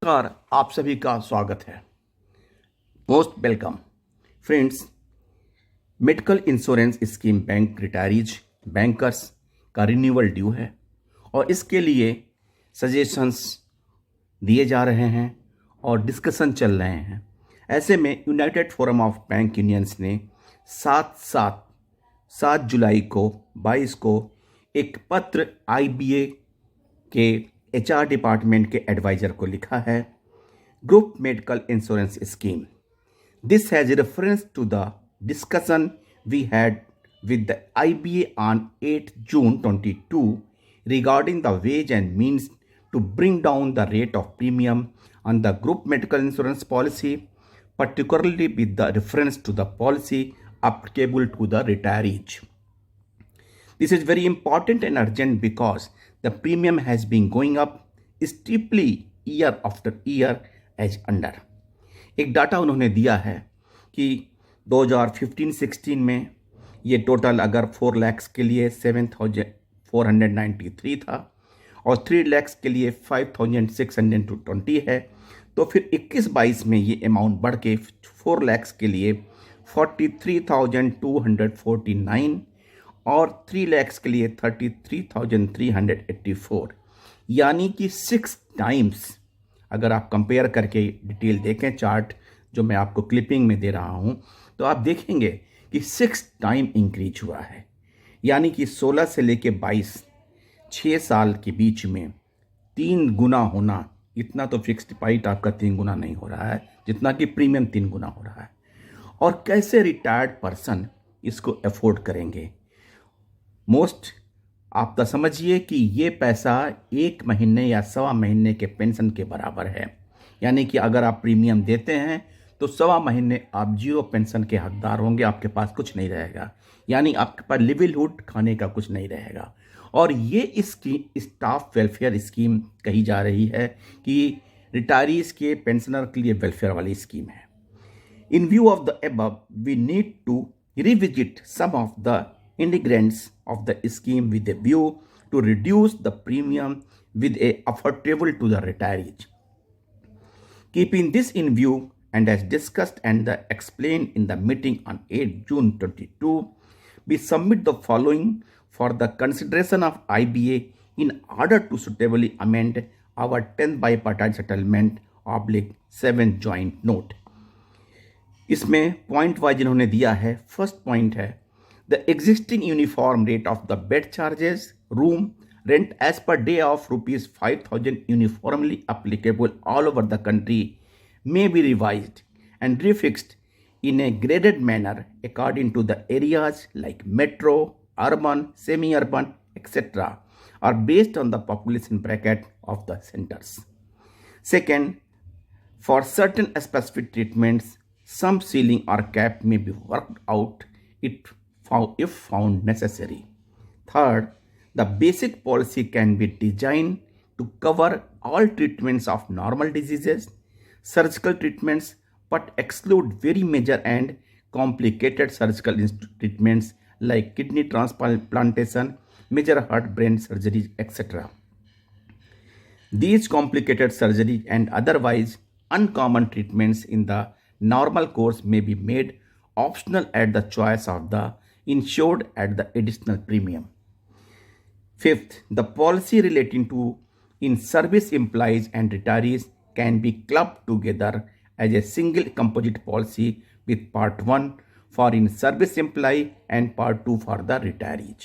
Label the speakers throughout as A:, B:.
A: नमस्कार, आप सभी का स्वागत है। Most welcome friends. Medical insurance scheme bank retirees bankers का रिन्यूअल ड्यू है और इसके लिए सजेशंस दिए जा रहे हैं और डिस्कशन चल रहे हैं। ऐसे में United forum of bank unions ने 7 जुलाई को 22 को एक पत्र आईबीए के एचआर डिपार्टमेंट के एडवाइजर को लिखा है। Group medical insurance scheme, this has reference to the discussion we had with the IBA on 8 June 22 regarding the ways and means to bring down the rate of premium on the group medical insurance policy, particularly with the reference to the policy applicable to the retirees. This is very important and urgent because the premium has been going up steeply year after year as under. एक data उन्होंने दिया है कि 2015-16 में ये total अगर 4 लाख के लिए 7,493 था और 3 लाख के लिए 5,620 है, तो फिर 21-22 में ये अमाउंट बढ़ के 4 लाख के लिए 43,249 और 3 लाख के लिए 33,384, यानी कि 6 टाइम्स। अगर आप कंपेयर करके डिटेल देखें, चार्ट जो मैं आपको क्लिपिंग में दे रहा हूं, तो आप देखेंगे कि 6 टाइम इंक्रीज हुआ है। यानी कि 16 से लेके 22 6 साल के बीच में 3 गुना होना। इतना तो फिक्स्ड डिपॉजिट आपका 3 गुना नहीं हो रहा है जितना कि प्रीमियम 3 गुना हो रहा है। और कैसे रिटायर्ड पर्सन इसको अफोर्ड करेंगे? मोस्ट आप तो समझिए कि ये पैसा 1 महीने या 1.25 महीने के पेंशन के बराबर है। यानी कि अगर आप प्रीमियम देते हैं तो 1.25 महीने आप जीरो पेंशन के हकदार होंगे, आपके पास कुछ नहीं रहेगा। यानी आपके पास लिवलीहुड खाने का कुछ नहीं रहेगा। और ये इसकी स्टाफ वेलफेयर स्कीम कही जा रही है कि रिटायरीज के पेंशनर के लिए वेलफेयर वाली स्कीम है। In view of the above, we need to revisit some of the ingredients of the scheme with a view to reduce the premium with a affordable to the retirees. Keeping this in view and as discussed and explained in the meeting on 8 June 22, we submit the following for the consideration of IBA in order to suitably amend our 10th bipartite settlement/7 joint note. इसमें point wise इन्होंने दिया है। First point है the existing uniform rate of the bed charges, room rent as per day of rupees 5,000 uniformly applicable all over the country may be revised and refixed in a graded manner according to the areas like metro, urban, semi-urban, etc. are based on the population bracket of the centers. Second, for certain specific treatments, some ceiling or cap may be worked out if found necessary. Third, the basic policy can be designed to cover all treatments of normal diseases, surgical treatments, but exclude very major and complicated surgical treatments like kidney transplantation, major heart brain surgery, etc. These complicated surgery and otherwise uncommon treatments in the normal course may be made optional at the choice of the insured at the additional premium. Fifth, the policy relating to in-service employees and retirees can be clubbed together as a single composite policy with Part 1 for in-service employee and Part 2 for the retirees.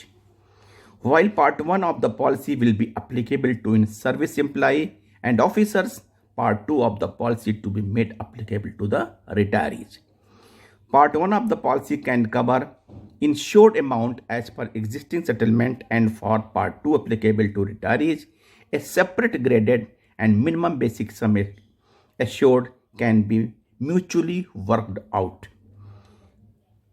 A: While Part 1 of the policy will be applicable to in-service employee and officers, Part 2 of the policy to be made applicable to the retirees. Part 1 of the policy can cover insured amount as per existing settlement, and for Part 2 applicable to retirees, a separate graded and minimum basic sum assured can be mutually worked out.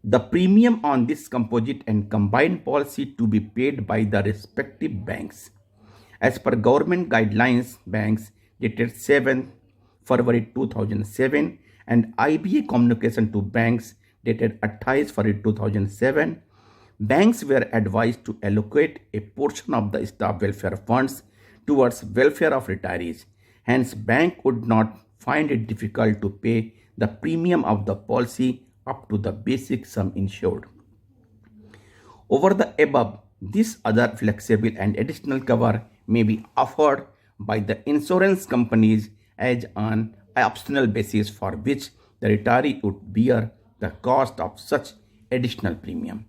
A: The premium on this composite and combined policy to be paid by the respective banks. As per government guidelines, banks dated 7 February 2007 and IBA communication to banks dated 28 February 2007, banks were advised to allocate a portion of the staff welfare funds towards welfare of retirees Hence, bank would not find it difficult to pay the premium of the policy up to the basic sum insured. Over the above, this other flexible and additional cover may be offered by the insurance companies as an optional basis for which the retiree would bear the cost of such additional premium.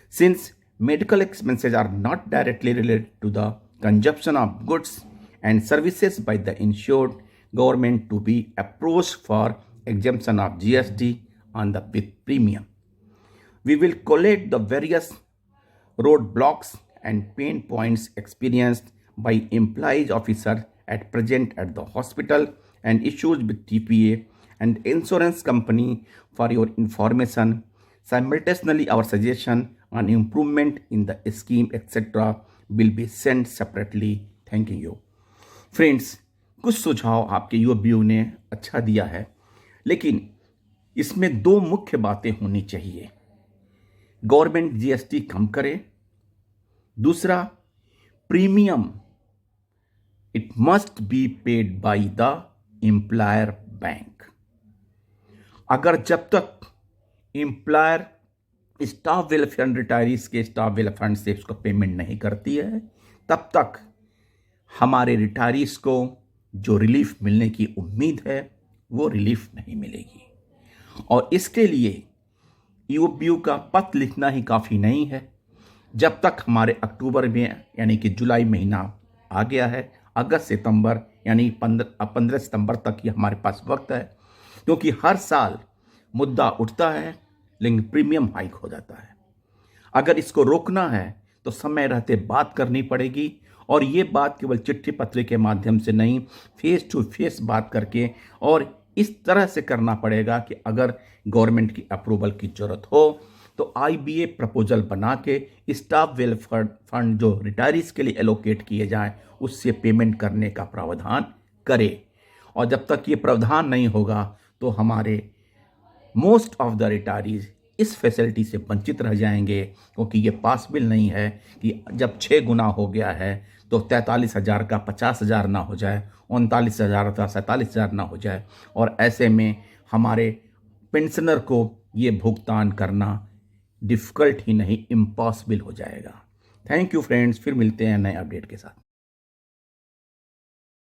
A: Since medical expenses are not directly related to the consumption of goods and services by the insured, government to be approached for exemption of GST on the with premium. We will collate the various roadblocks and pain points experienced by employees officers at present at the hospital and issues with TPA and insurance company for your information. Simultaneously, our suggestion on improvement in the scheme etc. will be sent separately. Thank you. Friends, कुछ सुझाव आपके यूबीयू ने अच्छा दिया है, लेकिन इसमें दो मुख्य बातें होनी चाहिए। गवर्नमेंट जीएसटी कम करे, दूसरा premium it must be paid by the employer bank. अगर जब तक employer staff welfare fund retirees के स्टाफ वेलफेयर फंड से उसको पेमेंट नहीं करती है, तब तक हमारे रिटायरीज को जो रिलीफ मिलने की उम्मीद है वो रिलीफ नहीं मिलेगी। और इसके लिए यूबीयू का पत्र लिखना ही काफ़ी नहीं है। जब तक हमारे अक्टूबर में यानी कि जुलाई महीना आ गया है, अगस्त सितंबर यानी 15 सितंबर तक ये हमारे पास वक्त है, क्योंकि हर साल मुद्दा उठता है लेकिन प्रीमियम हाइक हो जाता है। अगर इसको रोकना है तो समय रहते बात करनी पड़ेगी, और ये बात केवल चिट्ठी पत्र के माध्यम से नहीं, फेस टू फेस बात करके और इस तरह से करना पड़ेगा कि अगर गवर्नमेंट की अप्रूवल की ज़रूरत हो तो आईबीए प्रपोजल बना के स्टाफ वेलफेयर फंड जो रिटायरीज के लिए एलोकेट किए जाएं उससे पेमेंट करने का प्रावधान करे। और जब तक ये प्रावधान नहीं होगा तो हमारे मोस्ट ऑफ द रिटायरीज इस फैसिलिटी से वंचित रह जाएंगे, क्योंकि ये पॉसिबल नहीं है कि जब 6 गुना हो गया है तो 43,000 का 50,000 ना हो जाए, 39,000 का 47,000 ना हो जाए, और ऐसे में हमारे पेंशनर को ये भुगतान करना डिफ़िकल्ट ही नहीं इम्पॉसिबल हो जाएगा। थैंक यू फ्रेंड्स, फिर मिलते हैं नए अपडेट के साथ।